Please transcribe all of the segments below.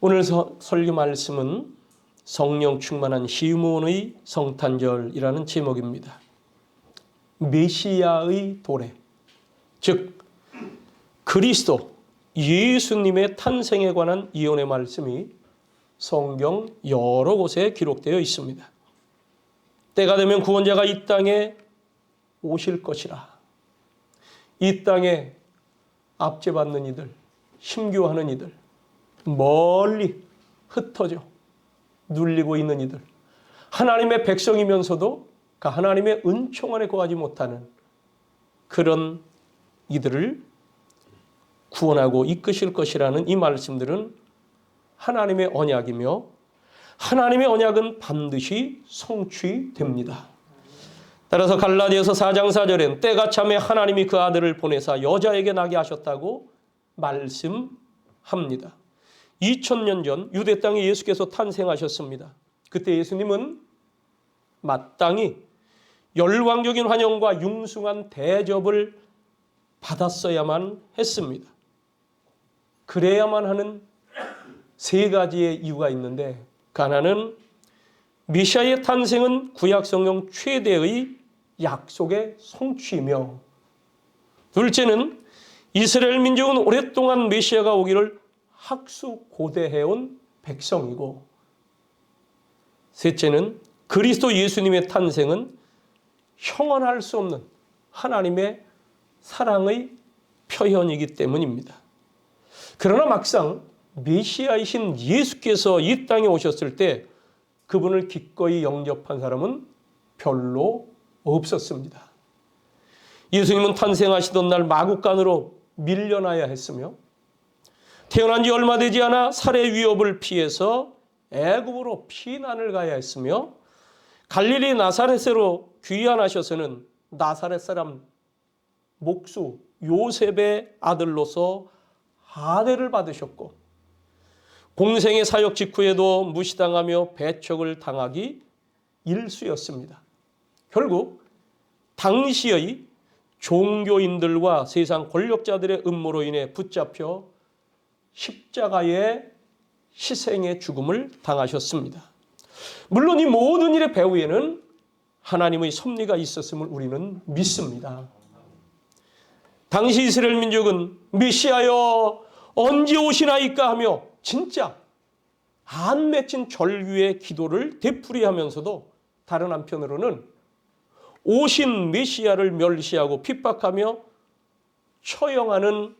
오늘 설교 말씀은 성령 충만한 시므온의 성탄절이라는 제목입니다. 메시아의 도래, 즉 그리스도 예수님의 탄생에 관한 예언의 말씀이 성경 여러 곳에 기록되어 있습니다. 때가 되면 구원자가 이 땅에 오실 것이라. 이 땅에 압제받는 이들, 힘겨워하는 이들, 멀리 흩어져 눌리고 있는 이들, 하나님의 백성이면서도 그 하나님의 은총 안에 거하지 못하는 그런 이들을 구원하고 이끄실 것이라는 이 말씀들은 하나님의 언약이며 하나님의 언약은 반드시 성취됩니다. 따라서 갈라디아서 4장 4절엔 때가 참에 하나님이 그 아들을 보내사 여자에게 나게 하셨다고 말씀합니다. 2000년 전 유대 땅에 예수께서 탄생하셨습니다. 그때 예수님은 마땅히 열광적인 환영과 융숭한 대접을 받았어야만 했습니다. 그래야만 하는 세 가지의 이유가 있는데, 그 하나는 메시아의 탄생은 구약 성경 최대의 약속의 성취이며, 둘째는 이스라엘 민족은 오랫동안 메시아가 오기를 학수고대해온 백성이고, 셋째는 그리스도 예수님의 탄생은 형언할 수 없는 하나님의 사랑의 표현이기 때문입니다. 그러나 막상 메시아이신 예수께서 이 땅에 오셨을 때 그분을 기꺼이 영접한 사람은 별로 없었습니다. 예수님은 탄생하시던 날 마국간으로 밀려나야 했으며, 태어난 지 얼마 되지 않아 살해 위협을 피해서 애굽으로 피난을 가야 했으며, 갈릴리 나사렛으로 귀환하셔서는 나사렛 사람 목수 요셉의 아들로서 하대를 받으셨고, 공생의 사역 직후에도 무시당하며 배척을 당하기 일쑤였습니다. 결국 당시의 종교인들과 세상 권력자들의 음모로 인해 붙잡혀 십자가의 희생의 죽음을 당하셨습니다. 물론 이 모든 일의 배후에는 하나님의 섭리가 있었음을 우리는 믿습니다. 당시 이스라엘 민족은 메시아여 언제 오시나이까 하며 진짜 안 맺힌 절규의 기도를 되풀이하면서도 다른 한편으로는 오신 메시아를 멸시하고 핍박하며 처형하는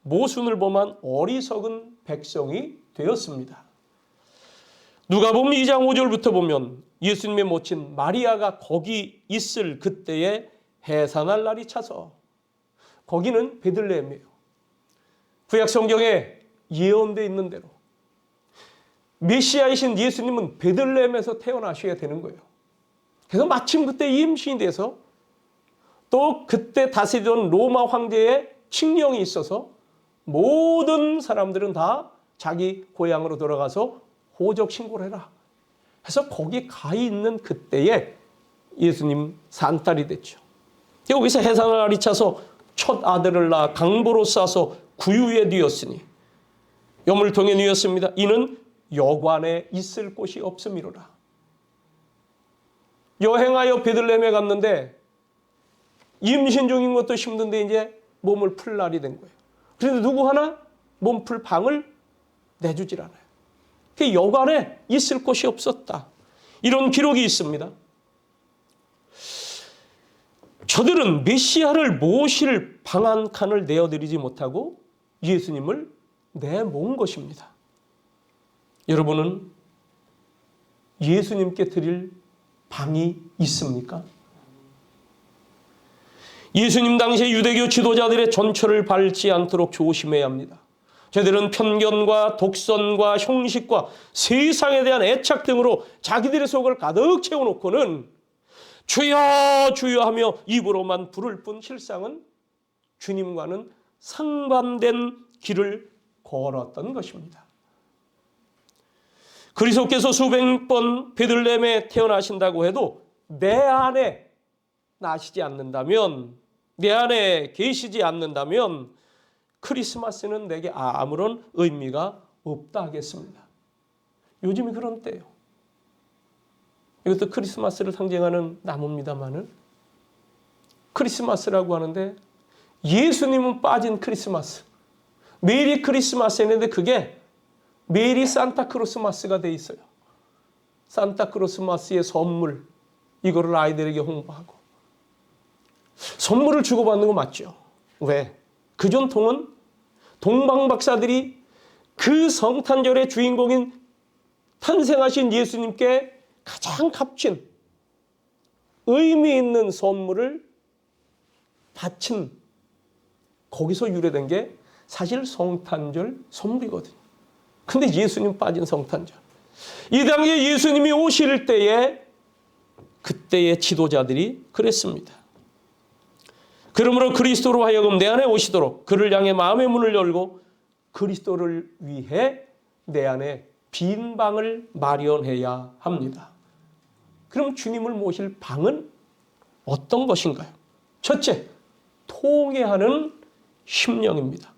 모순을 범한 어리석은 백성이 되었습니다. 누가복음 2장 5절부터 보면 예수님의 모친 마리아가 거기 있을 그때에 해산할 날이 차서, 거기는 베들레헴이에요. 구약 성경에 예언되어 있는 대로 메시아이신 예수님은 베들레헴에서 태어나셔야 되는 거예요. 그래서 마침 그때 임신이 돼서 또 그때 다스리던 로마 황제의 칙령이 있어서 모든 사람들은 다 자기 고향으로 돌아가서 호적 신고를 해라 해서 거기 가 있는 그때에 예수님 산딸이 됐죠. 여기서 해산할 날이 차서 첫 아들을 낳아 강보로 싸서 구유에 뉘었으니 여물통에 뉘었습니다. 이는 여관에 있을 곳이 없음이로라. 여행하여 베들레헴에 갔는데 임신 중인 것도 힘든데 이제 몸을 풀 날이 된 거예요. 그런데 누구 하나 몸풀 방을 내주질 않아요. 그 여관에 있을 곳이 없었다. 이런 기록이 있습니다. 저들은 메시아를 모실 방 한 칸을 내어드리지 못하고 예수님을 내모은 것입니다. 여러분은 예수님께 드릴 방이 있습니까? 예수님 당시에 유대교 지도자들의 전철을 밟지 않도록 조심해야 합니다. 저들은 편견과 독선과 형식과 세상에 대한 애착 등으로 자기들의 속을 가득 채워놓고는 주여 주여 하며 입으로만 부를 뿐 실상은 주님과는 상반된 길을 걸었던 것입니다. 그리스도께서 수백 번 베들레헴에 태어나신다고 해도 내 안에 나시지 않는다면, 내 안에 계시지 않는다면 크리스마스는 내게 아무런 의미가 없다 하겠습니다. 요즘이 그런 때예요. 이것도 크리스마스를 상징하는 나무입니다만은 크리스마스라고 하는데 예수님은 빠진 크리스마스. 메리 크리스마스 했는데 그게 메리 산타크로스마스가 돼 있어요. 산타크로스마스의 선물, 이거를 아이들에게 홍보하고. 선물을 주고받는 거 맞죠? 왜? 그 전통은 동방박사들이 그 성탄절의 주인공인 탄생하신 예수님께 가장 값진 의미 있는 선물을 바친, 거기서 유래된 게 사실 성탄절 선물이거든요. 근데 예수님 빠진 성탄절. 이 당시에 예수님이 오실 때에 그때의 지도자들이 그랬습니다. 그러므로 그리스도로 하여금 내 안에 오시도록 그를 향해 마음의 문을 열고 그리스도를 위해 내 안에 빈 방을 마련해야 합니다. 그럼 주님을 모실 방은 어떤 것인가요? 첫째, 통회하는 심령입니다.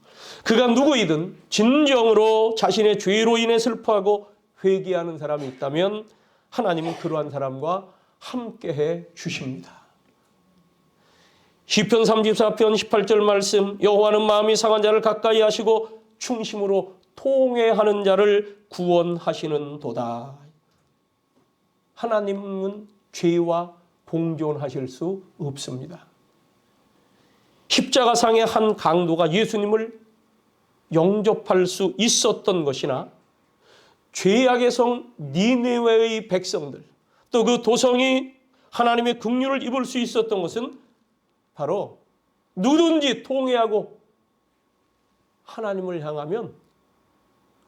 그가 누구이든 진정으로 자신의 죄로 인해 슬퍼하고 회개하는 사람이 있다면 하나님은 그러한 사람과 함께해 주십니다. 시편 34편 18절 말씀, 여호와는 마음이 상한 자를 가까이 하시고 충심으로 통회하는 자를 구원하시는도다. 하나님은 죄와 공존하실 수 없습니다. 십자가상의 한 강도가 예수님을 영접할 수 있었던 것이나 죄악의 성 니느웨의 백성들, 또 그 도성이 하나님의 긍휼을 입을 수 있었던 것은 바로 누구든지 통회하고 하나님을 향하면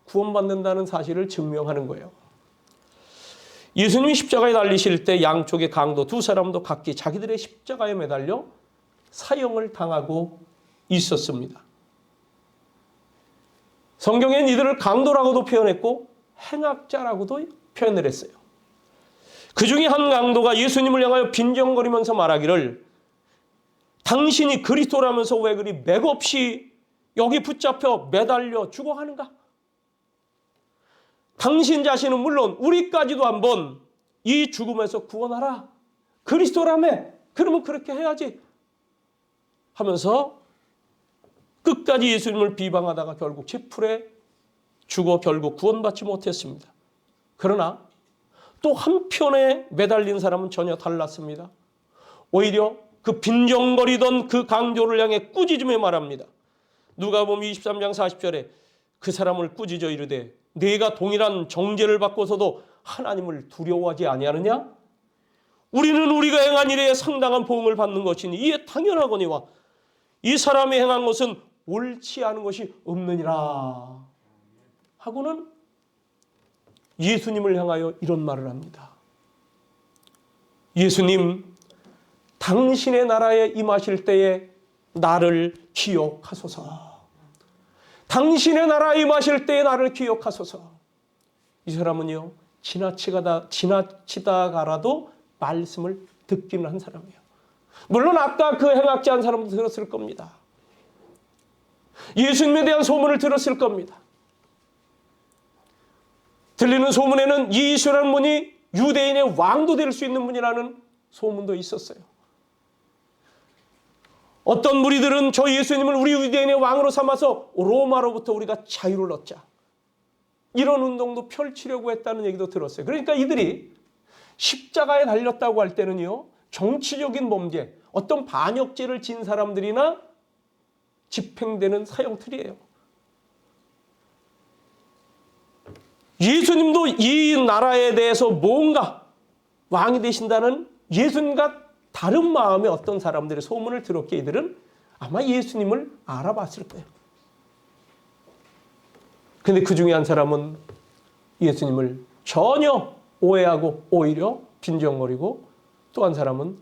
구원받는다는 사실을 증명하는 거예요. 예수님이 십자가에 달리실 때 양쪽의 강도 두 사람도 각기 자기들의 십자가에 매달려 사형을 당하고 있었습니다. 성경엔 이들을 강도라고도 표현했고 행악자라고도 표현을 했어요. 그 중에 한 강도가 예수님을 향하여 빈정거리면서 말하기를 당신이 그리스도라면서 왜 그리 맥없이 여기 붙잡혀 매달려 죽어가는가? 당신 자신은 물론 우리까지도 한번 이 죽음에서 구원하라. 그리스도라며. 그러면 그렇게 해야지. 하면서 끝까지 예수님을 비방하다가 결국 쥐풀에 죽어 결국 구원받지 못했습니다. 그러나 또 한편에 매달린 사람은 전혀 달랐습니다. 오히려 그 빈정거리던 그 강도를 향해 꾸짖으며 말합니다. 누가복음 23장 40절에 그 사람을 꾸짖어 이르되 네가 동일한 정죄를 받고서도 하나님을 두려워하지 아니하느냐? 우리는 우리가 행한 일에 상당한 보응을 받는 것이니 이에 당연하거니와 이 사람이 행한 것은 옳지 않은 것이 없느니라 하고는 예수님을 향하여 이런 말을 합니다. 예수님, 당신의 나라에 임하실 때에 나를 기억하소서. 당신의 나라에 임하실 때에 나를 기억하소서. 이 사람은요, 지나치다가라도 말씀을 듣기는 한 사람이에요. 물론 아까 그 행악자 한 사람도 들었을 겁니다. 예수님에 대한 소문을 들었을 겁니다. 들리는 소문에는 이 예수라는 분이 유대인의 왕도 될 수 있는 분이라는 소문도 있었어요. 어떤 무리들은 저 예수님을 우리 유대인의 왕으로 삼아서 로마로부터 우리가 자유를 얻자. 이런 운동도 펼치려고 했다는 얘기도 들었어요. 그러니까 이들이 십자가에 달렸다고 할 때는요, 정치적인 범죄, 어떤 반역죄를 진 사람들이나 집행되는 사형틀이에요. 예수님도 이 나라에 대해서 뭔가 왕이 되신다는 예수님과 다른 마음의 어떤 사람들의 소문을 들었기에 이들은 아마 예수님을 알아봤을 거예요. 근데 그 중에 한 사람은 예수님을 전혀 오해하고 오히려 빈정거리고, 또 한 사람은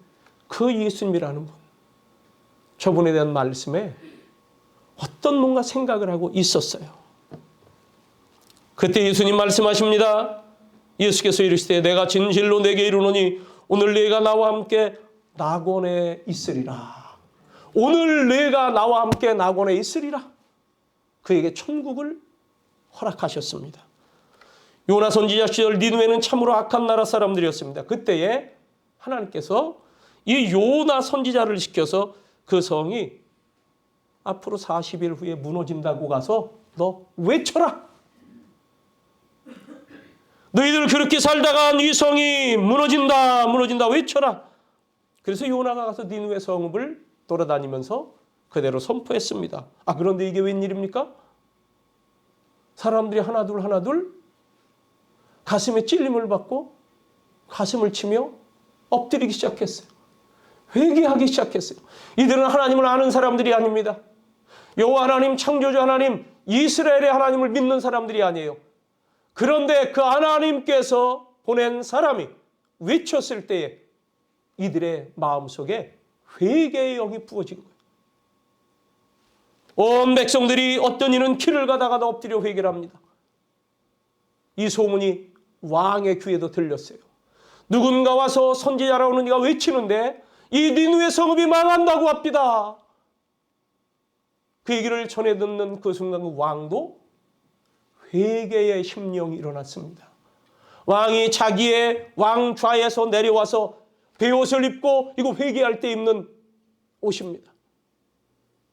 그 예수님이라는 분, 저분에 대한 말씀에 어떤 뭔가 생각을 하고 있었어요. 그때 예수님 말씀하십니다. 예수께서 이르시되 내가 진실로 내게 이르노니 오늘 네가 나와 함께 낙원에 있으리라. 오늘 네가 나와 함께 낙원에 있으리라. 그에게 천국을 허락하셨습니다. 요나 선지자 시절 니느웨는 참으로 악한 나라 사람들이었습니다. 그때에 하나님께서 이 요나 선지자를 시켜서 그 성이 앞으로 40일 후에 무너진다고 가서 너 외쳐라. 너희들 그렇게 살다가 네 성이 무너진다 무너진다 외쳐라. 그래서 요나가 가서 니느웨 성읍을 돌아다니면서 그대로 선포했습니다. 그런데 이게 웬일입니까? 사람들이 하나둘 가슴에 찔림을 받고 가슴을 치며 엎드리기 시작했어요. 회개하기 시작했어요. 이들은 하나님을 아는 사람들이 아닙니다. 여호와 하나님, 창조주 하나님, 이스라엘의 하나님을 믿는 사람들이 아니에요. 그런데 그 하나님께서 보낸 사람이 외쳤을 때에 이들의 마음속에 회개의 영이 부어진 거예요. 온 백성들이 어떤 이는 길을 가다가도 엎드려 회개를 합니다. 이 소문이 왕의 귀에도 들렸어요. 누군가 와서 선지자라고는 이가 외치는데 이 니느웨 성읍이 망한다고 합니다. 그 얘기를 전해 듣는 그 순간 그 왕도 회개의 심령이 일어났습니다. 왕이 자기의 왕좌에서 내려와서 베옷을 입고 이거 회개할 때 입는 옷입니다.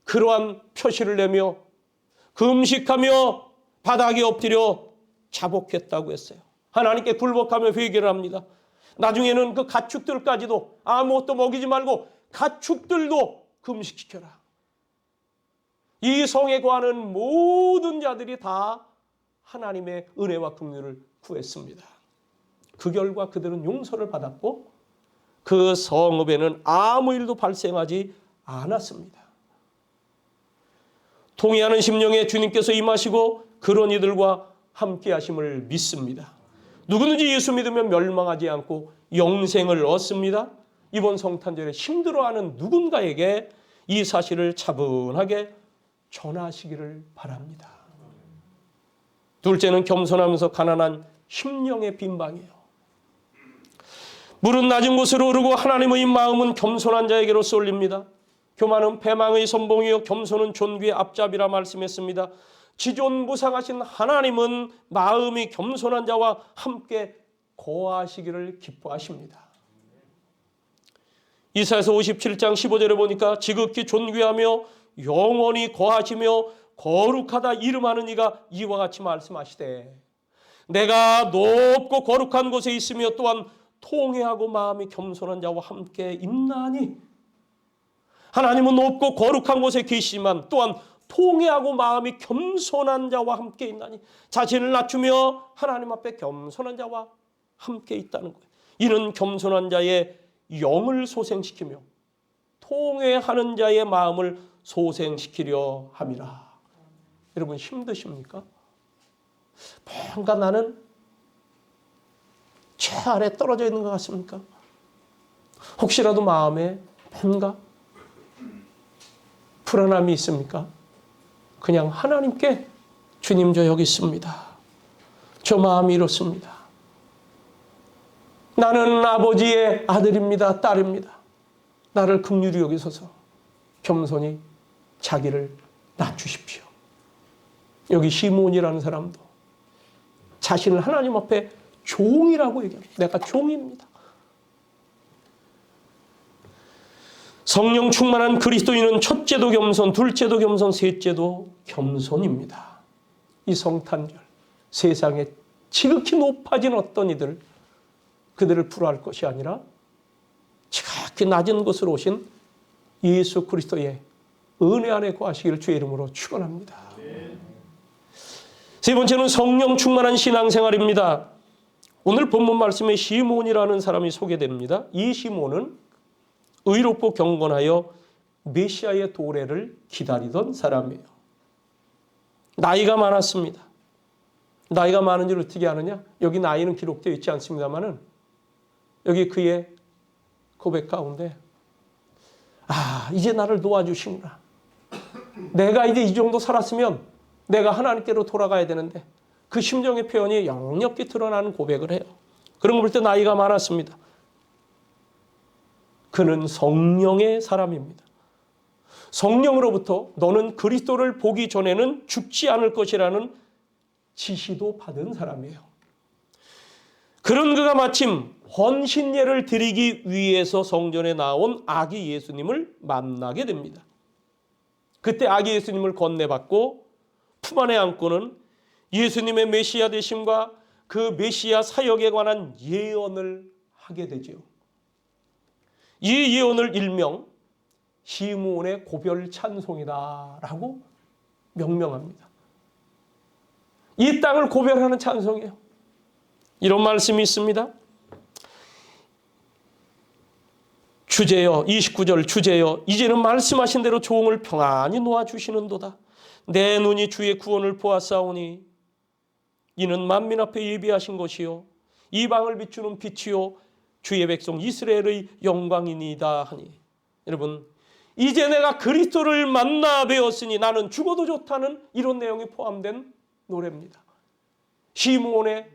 그러한 표시를 내며 금식하며 바닥에 엎드려 자복했다고 했어요. 하나님께 굴복하며 회개를 합니다. 나중에는 그 가축들까지도 아무것도 먹이지 말고 가축들도 금식시켜라. 이 성에 거하는 모든 자들이 다 하나님의 은혜와 긍휼을 구했습니다. 그 결과 그들은 용서를 받았고 그 성읍에는 아무 일도 발생하지 않았습니다. 통회하는 심령에 주님께서 임하시고 그런 이들과 함께 하심을 믿습니다. 누구든지 예수 믿으면 멸망하지 않고 영생을 얻습니다. 이번 성탄절에 힘들어하는 누군가에게 이 사실을 차분하게 전하시기를 바랍니다. 둘째는 겸손하면서 가난한 심령의 빈방이에요. 물은 낮은 곳으로 오르고 하나님의 마음은 겸손한 자에게로 쏠립니다. 교만은 패망의 선봉이요 겸손은 존귀의 앞잡이라 말씀했습니다. 지존무상하신 하나님은 마음이 겸손한 자와 함께 거하시기를 기뻐하십니다. 이사야서 57장 15절에 보니까 지극히 존귀하며 영원히 거하시며 거룩하다 이름하는 이가 이와 같이 말씀하시되 내가 높고 거룩한 곳에 있으며 또한 통회하고 마음이 겸손한 자와 함께 있나니. 하나님은 높고 거룩한 곳에 계시지만 또한 통회하고 마음이 겸손한 자와 함께 있나니. 자신을 낮추며 하나님 앞에 겸손한 자와 함께 있다는 거예요. 이는 겸손한 자의 영을 소생시키며 통회하는 자의 마음을 소생시키려 함이라. 여러분 힘드십니까? 뭔가 나는 저 아래 떨어져 있는 것 같습니까? 혹시라도 마음에 뭔가 불안함이 있습니까? 그냥 하나님께 주님 저 여기 있습니다. 저 마음이 이렇습니다. 나는 아버지의 아들입니다. 딸입니다. 나를 긍휼히 여기소서. 겸손히 자기를 낮추십시오. 여기 시몬이라는 사람도 자신을 하나님 앞에 종이라고 얘기합니다. 내가 종입니다. 성령 충만한 그리스도인은 첫째도 겸손, 둘째도 겸손, 셋째도 겸손입니다. 이 성탄절 세상에 지극히 높아진 어떤 이들 그들을 부러워할 것이 아니라 지극히 낮은 곳으로 오신 예수 그리스도의 은혜 안에 거하시기를 주의 이름으로 축원합니다. 세 번째는 성령 충만한 신앙생활입니다. 오늘 본문 말씀에 시몬이라는 사람이 소개됩니다. 이 시몬은 의롭고 경건하여 메시아의 도래를 기다리던 사람이에요. 나이가 많았습니다. 나이가 많은지 어떻게 아느냐? 여기 나이는 기록되어 있지 않습니다만은 여기 그의 고백 가운데 이제 나를 도와주시구나. 내가 이제 이 정도 살았으면 내가 하나님께로 돌아가야 되는데 그 심정의 표현이 역력히 드러나는 고백을 해요. 그런 걸 볼 때 나이가 많았습니다. 그는 성령의 사람입니다. 성령으로부터 너는 그리스도를 보기 전에는 죽지 않을 것이라는 지시도 받은 사람이에요. 그런 그가 마침 헌신예를 드리기 위해서 성전에 나온 아기 예수님을 만나게 됩니다. 그때 아기 예수님을 건네받고 품 안에 안고는 예수님의 메시아 되심과 그 메시아 사역에 관한 예언을 하게 되죠. 이 예언을 일명 시므온의 고별 찬송이다라고 명명합니다. 이 땅을 고별하는 찬송이에요. 이런 말씀이 있습니다. 주제여, 29절 주제여, 이제는 말씀하신 대로 종을 평안히 놓아주시는도다. 내 눈이 주의 구원을 보았사오니 이는 만민 앞에 예비하신 것이요 이방을 비추는 빛이요 주의 백성 이스라엘의 영광이니이다 하니. 여러분, 이제 내가 그리스도를 만나 뵈었으니 나는 죽어도 좋다는 이런 내용이 포함된 노래입니다. 시므온의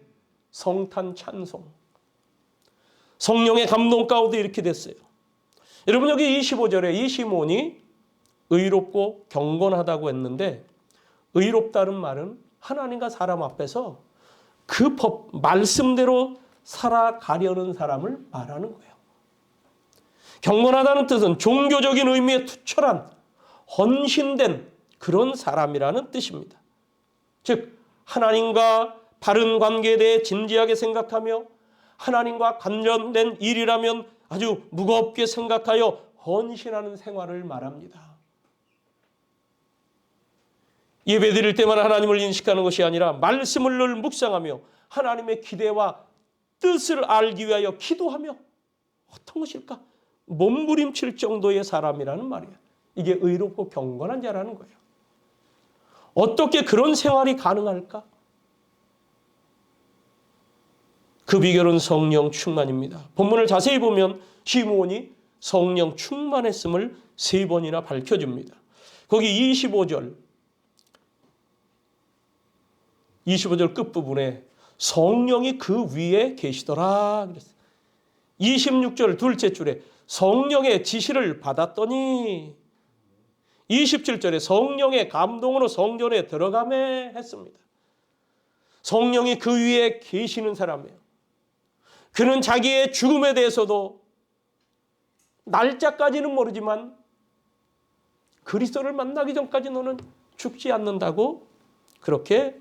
성탄 찬송. 성령의 감동 가운데 이렇게 됐어요. 여러분, 여기 25절에 이 시므온이 의롭고 경건하다고 했는데, 의롭다는 말은 하나님과 사람 앞에서 그 법, 말씀대로 살아가려는 사람을 말하는 거예요. 경건하다는 뜻은 종교적인 의미에 투철한, 헌신된 그런 사람이라는 뜻입니다. 즉, 하나님과 바른 관계에 대해 진지하게 생각하며 하나님과 관련된 일이라면 아주 무겁게 생각하여 헌신하는 생활을 말합니다. 예배 드릴 때만 하나님을 인식하는 것이 아니라 말씀을 늘 묵상하며 하나님의 기대와 뜻을 알기 위하여 기도하며 어떤 것일까? 몸부림칠 정도의 사람이라는 말이에요. 이게 의롭고 경건한 자라는 거예요. 어떻게 그런 생활이 가능할까? 그 비결은 성령 충만입니다. 본문을 자세히 보면 시므온이 성령 충만했음을 3번이나 밝혀줍니다. 거기 25절 끝부분에 성령이 그 위에 계시더라 그랬어요. 26절 둘째 줄에 성령의 지시를 받았더니 27절에 성령의 감동으로 성전에 들어가매 했습니다. 성령이 그 위에 계시는 사람이에요. 그는 자기의 죽음에 대해서도 날짜까지는 모르지만 그리스도를 만나기 전까지 너는 죽지 않는다고 그렇게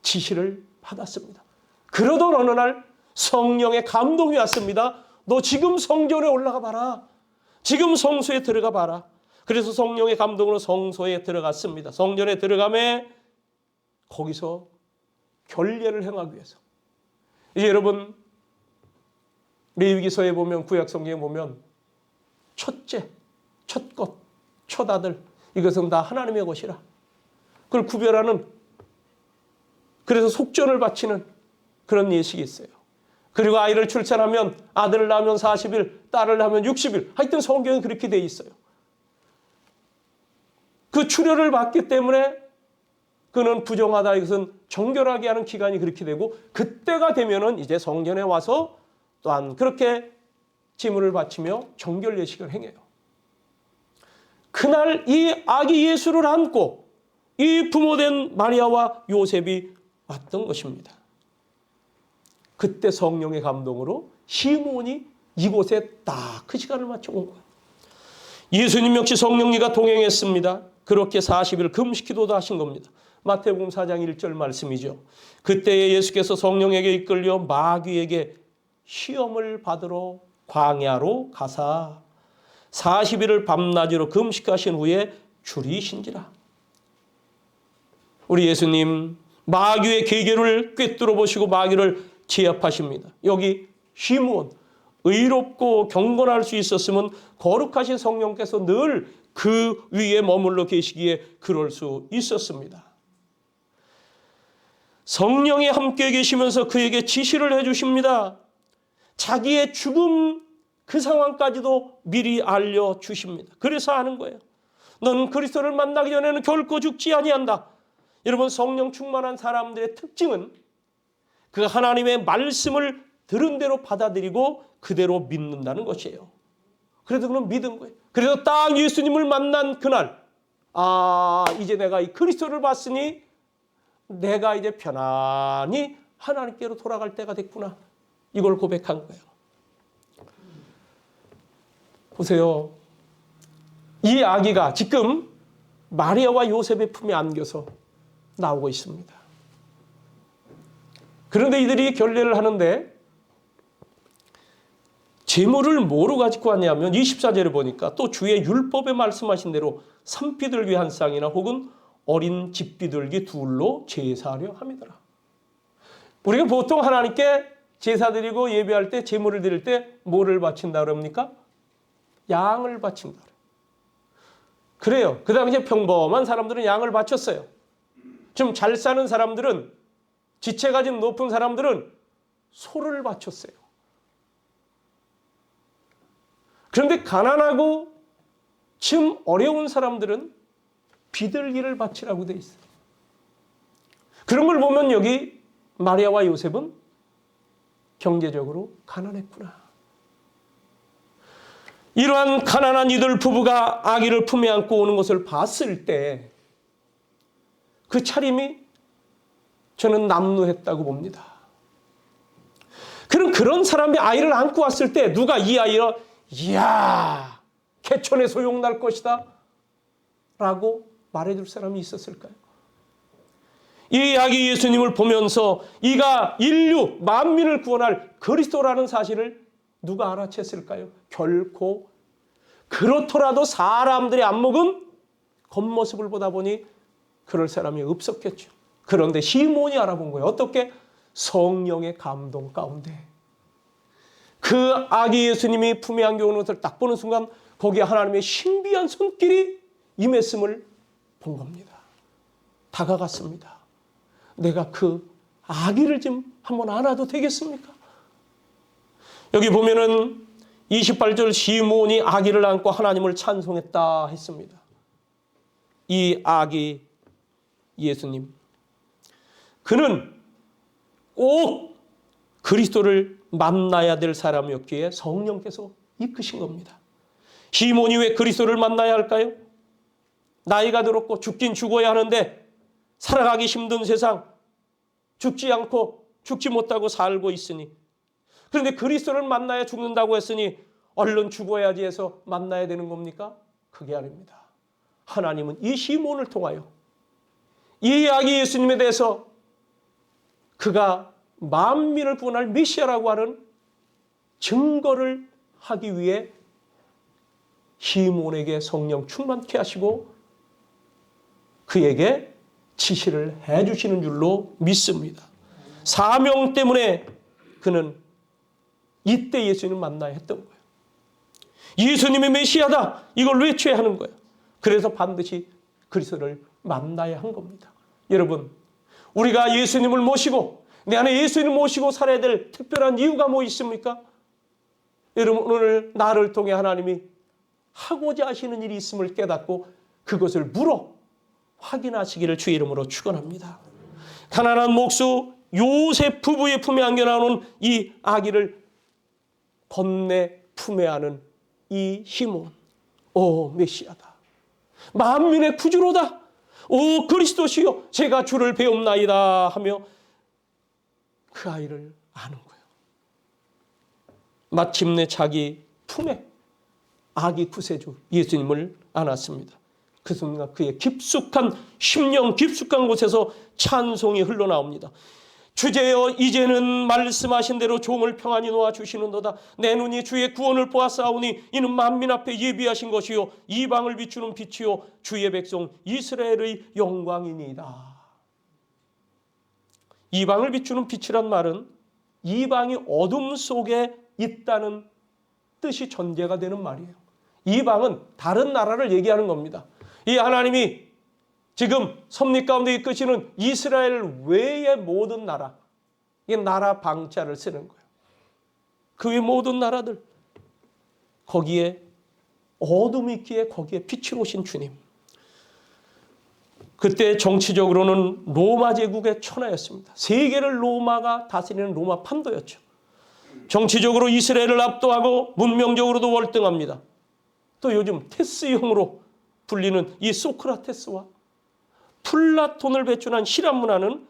지시를 받았습니다. 그러던 어느 날 성령의 감동이 왔습니다. 너 지금 성전에 올라가 봐라. 지금 성소에 들어가 봐라. 그래서 성령의 감동으로 성소에 들어갔습니다. 성전에 들어가매 거기서 결례를 행하기 위해서. 이제 여러분, 레위기서에 보면, 구약 성경에 보면 첫째, 첫것, 첫아들, 이것은 다 하나님의 것이라. 그걸 구별하는, 그래서 속전을 바치는 그런 예식이 있어요. 그리고 아이를 출산하면 아들을 낳으면 40일, 딸을 낳으면 60일. 하여튼 성경은 그렇게 돼 있어요. 그 출혈을 받기 때문에 그는 부정하다. 이것은 정결하게 하는 기간이 그렇게 되고, 그때가 되면은 이제 성전에 와서 또한 그렇게 제물을 바치며 정결 예식을 행해요. 그날 이 아기 예수를 안고 이 부모된 마리아와 요셉이 왔던 것입니다. 그때 성령의 감동으로 시므온이 이곳에 딱 그 시간을 맞춰 온 거예요. 예수님 역시 성령님과 동행했습니다. 그렇게 40일 금식 기도도 하신 겁니다. 마태복음 4장 1절 말씀이죠. 그때에 예수께서 성령에게 이끌려 마귀에게 시험을 받으러 광야로 가사 40일을 밤낮으로 금식하신 후에 줄이신지라. 우리 예수님 마귀의 계계를 꿰뚫어 보시고 마귀를 제압하십니다. 여기 시므온, 의롭고 경건할 수 있었으면 거룩하신 성령께서 늘 그 위에 머물러 계시기에 그럴 수 있었습니다. 성령이 함께 계시면서 그에게 지시를 해주십니다. 자기의 죽음 그 상황까지도 미리 알려주십니다. 그래서 아는 거예요. 너는 그리스도를 만나기 전에는 결코 죽지 아니한다. 여러분, 성령 충만한 사람들의 특징은 그 하나님의 말씀을 들은 대로 받아들이고 그대로 믿는다는 것이에요. 그래서 그는 믿은 거예요. 그래서 딱 예수님을 만난 그날, 이제 내가 이 그리스도를 봤으니 내가 이제 편안히 하나님께로 돌아갈 때가 됐구나. 이걸 고백한 거예요. 보세요. 이 아기가 지금 마리아와 요셉의 품에 안겨서 나오고 있습니다. 그런데 이들이 결례를 하는데 제물을 뭐로 가지고 왔냐면 24절에 보니까 또 주의 율법에 말씀하신 대로 산비둘기 한 쌍이나 혹은 어린 집비둘기 둘로 제사하려 함이더라. 우리가 보통 하나님께 제사 드리고 예배할 때 제물을 드릴 때 뭐를 바친다 그럽니까? 양을 바친다. 그래요. 그 당시에 평범한 사람들은 양을 바쳤어요. 좀 잘 사는 사람들은, 지체가 좀 높은 사람들은 소를 바쳤어요. 그런데 가난하고 좀 어려운 사람들은 비둘기를 바치라고 돼 있어요. 그런 걸 보면 여기 마리아와 요셉은 경제적으로 가난했구나. 이러한 가난한 이들 부부가 아기를 품에 안고 오는 것을 봤을 때 그 차림이 저는 남루했다고 봅니다. 그런 사람이 아이를 안고 왔을 때 누가 이 아이를 이야 개천에 소용날 것이다 라고 말해줄 사람이 있었을까요? 이 아기 예수님을 보면서 이가 인류 만민을 구원할 그리스도라는 사실을 누가 알아챘을까요? 결코. 그렇더라도 사람들의 안목은 겉모습을 보다 보니 그럴 사람이 없었겠죠. 그런데 시몬이 알아본 거예요. 어떻게? 성령의 감동 가운데. 그 아기 예수님이 품에 안겨오는 것을 딱 보는 순간 거기에 하나님의 신비한 손길이 임했음을 본 겁니다. 다가갔습니다. 내가 그 아기를 좀 한번 안아도 되겠습니까? 여기 보면은 28절 시몬이 아기를 안고 하나님을 찬송했다 했습니다. 이 아기 예수님. 그는 꼭 그리스도를 만나야 될 사람이었기에 성령께서 이끄신 겁니다. 시몬이 왜 그리스도를 만나야 할까요? 나이가 들었고 죽긴 죽어야 하는데 살아가기 힘든 세상, 죽지 않고 죽지 못하고 살고 있으니, 그런데 그리스도를 만나야 죽는다고 했으니 얼른 죽어야지 해서 만나야 되는 겁니까? 그게 아닙니다. 하나님은 이 시몬을 통하여 이 아기 예수님에 대해서 그가 만민을 구원할 메시아라고 하는 증거를 하기 위해 시몬에게 성령 충만케 하시고 그에게 지시를 해주시는 줄로 믿습니다. 사명 때문에 그는 이때 예수님을 만나야 했던 거예요. 예수님이 메시아다 이걸 외쳐야 하는 거예요. 그래서 반드시 그리스도를 만나야 한 겁니다. 여러분, 우리가 예수님을 모시고 내 안에 예수님을 모시고 살아야 될 특별한 이유가 뭐 있습니까? 여러분, 오늘 나를 통해 하나님이 하고자 하시는 일이 있음을 깨닫고 그것을 물어 확인하시기를 주의 이름으로 축원합니다. 가난한 목수 요셉 부부의 품에 안겨 나오는 이 아기를 번내 품에 안은 이 시몬, 오 메시아다, 만민의 구주로다, 오 그리스도시요 제가 주를 배움나이다 하며 그 아이를 아는 거예요. 마침내 자기 품에 아기 구세주 예수님을 안았습니다. 그 순간 그의 깊숙한 심령 깊숙한 곳에서 찬송이 흘러나옵니다. 주제여 이제는 말씀하신 대로 종을 평안히 놓아주시는도다. 내 눈이 주의 구원을 보았사오니 이는 만민 앞에 예비하신 것이요 이방을 비추는 빛이요 주의 백성 이스라엘의 영광이니이다. 이방을 비추는 빛이란 말은 이방이 어둠 속에 있다는 뜻이 전제가 되는 말이에요. 이방은 다른 나라를 얘기하는 겁니다. 이 하나님이 지금 섭리 가운데 이끄시는 이스라엘 외의 모든 나라, 이게 나라 방자를 쓰는 거예요. 그 외 모든 나라들, 거기에 어둠이 있기에 거기에 빛이 오신 주님. 그때 정치적으로는 로마 제국의 천하였습니다. 세계를 로마가 다스리는 로마 판도였죠. 정치적으로 이스라엘을 압도하고 문명적으로도 월등합니다. 또 요즘 테스형으로 불리는 이 소크라테스와 플라톤을 배출한 실험 문화는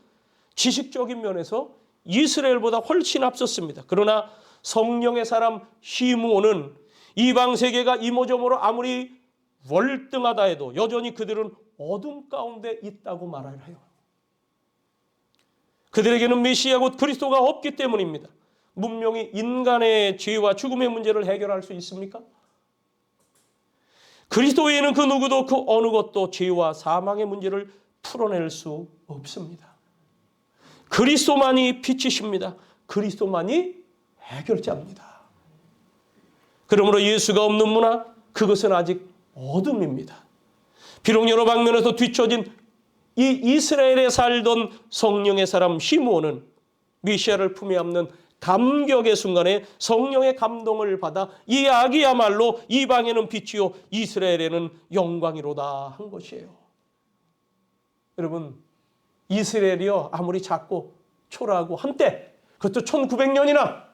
지식적인 면에서 이스라엘보다 훨씬 앞섰습니다. 그러나 성령의 사람 시므온은 이방 세계가 이모저모로 아무리 월등하다 해도 여전히 그들은 어둠 가운데 있다고 말을 해요. 그들에게는 메시아 곧 그리스도가 없기 때문입니다. 문명이 인간의 죄와 죽음의 문제를 해결할 수 있습니까? 그리스도 외에는 그 누구도 그 어느 것도 죄와 사망의 문제를 풀어낼 수 없습니다. 그리스도만이 빛이십니다. 그리스도만이 해결자입니다. 그러므로 예수가 없는 문화, 그것은 아직 어둠입니다. 비록 여러 방면에서 뒤처진 이 이스라엘에 살던 성령의 사람 시므온은 메시아를 품에 안는 감격의 순간에 성령의 감동을 받아 이 악이야말로 이방에는 빛이요 이스라엘에는 영광이로다 한 것이에요. 여러분, 이스라엘이요 아무리 작고 초라하고 한때 그것도 1900년이나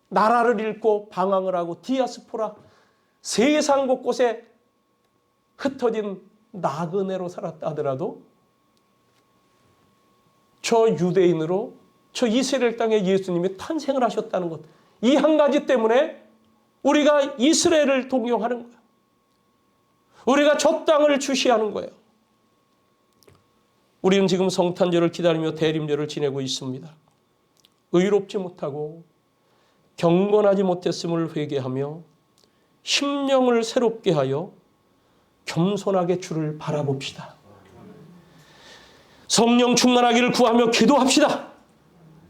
나라를 잃고 방황을 하고 디아스포라 세상 곳곳에 흩어진 나그네로 살았다 하더라도 저 유대인으로 저 이스라엘 땅에 예수님이 탄생을 하셨다는 것, 이 한 가지 때문에 우리가 이스라엘을 동경하는 거예요. 우리가 저 땅을 주시하는 거예요. 우리는 지금 성탄절을 기다리며 대림절을 지내고 있습니다. 의롭지 못하고 경건하지 못했음을 회개하며 심령을 새롭게 하여 겸손하게 주를 바라봅시다. 성령 충만하기를 구하며 기도합시다.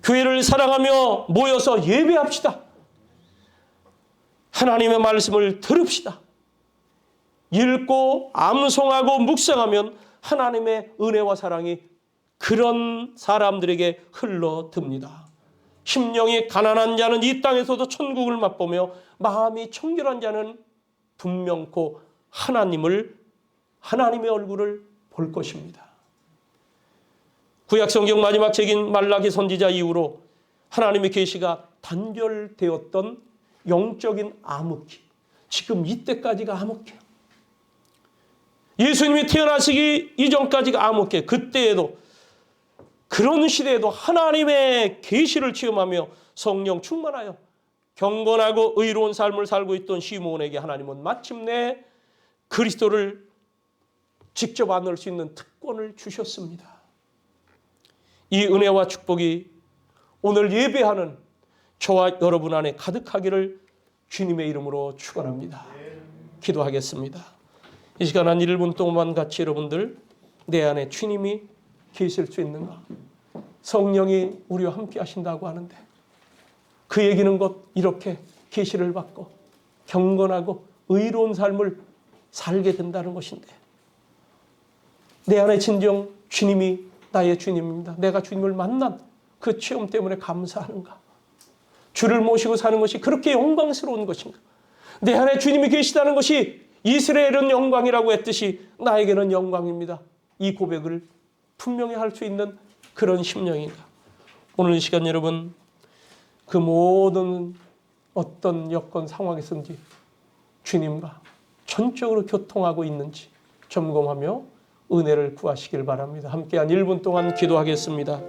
교회를 사랑하며 모여서 예배합시다. 하나님의 말씀을 들읍시다. 읽고 암송하고 묵상하면 하나님의 은혜와 사랑이 그런 사람들에게 흘러듭니다. 심령이 가난한 자는 이 땅에서도 천국을 맛보며 마음이 청결한 자는 분명코 하나님의 얼굴을 볼 것입니다. 구약성경 마지막 책인 말라기 선지자 이후로 하나님의 계시가 단절되었던 영적인 암흑기, 지금 이때까지가 암흑기예요. 예수님이 태어나시기 이전까지가 암흑기, 그때에도 그런 시대에도 하나님의 계시를 체험하며 성령 충만하여 경건하고 의로운 삶을 살고 있던 시므온에게 하나님은 마침내 그리스도를 직접 안을 수 있는 특권을 주셨습니다. 이 은혜와 축복이 오늘 예배하는 저와 여러분 안에 가득하기를 주님의 이름으로 축원합니다. 기도하겠습니다. 이 시간 한 1분 동안 같이 여러분들 내 안에 주님이 계실 수 있는가? 성령이 우리와 함께 하신다고 하는데 그 얘기는 곧 이렇게 계시를 받고 경건하고 의로운 삶을 살게 된다는 것인데 내 안에 진정 주님이 나의 주님입니다. 내가 주님을 만난 그 체험 때문에 감사하는가? 주를 모시고 사는 것이 그렇게 영광스러운 것인가? 내 안에 주님이 계시다는 것이 이스라엘은 영광이라고 했듯이 나에게는 영광입니다. 이 고백을 분명히 할 수 있는 그런 심령인가? 오늘 이 시간 여러분 그 모든 어떤 여건 상황에서든지 주님과 전적으로 교통하고 있는지 점검하며 은혜를 구하시길 바랍니다. 함께 한 1분 동안 기도하겠습니다.